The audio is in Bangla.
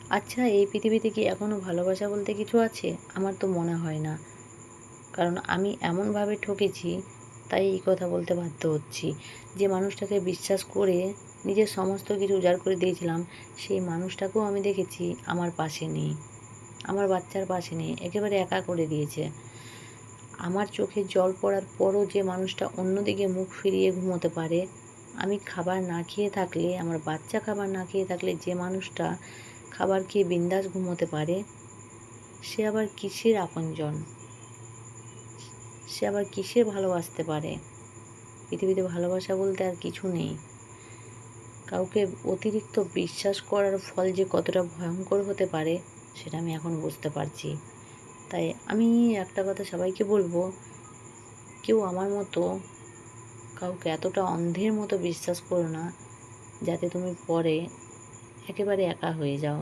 আচ্ছা, এই পৃথিবীতে কি এখনও ভালোবাসা বলতে কিছু আছে? আমার তো মনে হয় না। কারণ আমি এমনভাবে ঠকেছি, তাই এই কথা বলতে বাধ্য হচ্ছি। যে মানুষটাকে বিশ্বাস করে নিজের সমস্ত কিছু উজাড় করে দিয়েছিলাম, সেই মানুষটাকেও আমি দেখেছি আমার পাশে নেই। আমার বাচ্চার পাশে নেই। একেবারে একা করে দিয়েছে। আমার চোখে জল পড়ার পরও যে মানুষটা অন্যদিকে মুখ ফিরিয়ে ঘুমোতে পারে, আমি খাবার না খেয়ে থাকলে, আমার বাচ্চা খাবার না খেয়ে থাকলে যে মানুষটা খাবার খেয়ে বিন্দাস ঘুমোতে পারে, সে আবার কিসের আপনজন? সে আবার কিসের ভালোবাসতে পারে? পৃথিবীতে ভালোবাসা বলতে আর কিছু নেই। কাউকে অতিরিক্ত বিশ্বাস করার ফল যে কতটা ভয়ঙ্কর হতে পারে, সেটা আমি এখন বুঝতে পারছি। তাই আমি একটা কথা সবাইকে বলবো, কেউ আমার মতো কাউকে এতটা অন্ধের মতো বিশ্বাস করো না, যাতে তুমি পরে একেবারে একা হয়ে যাও।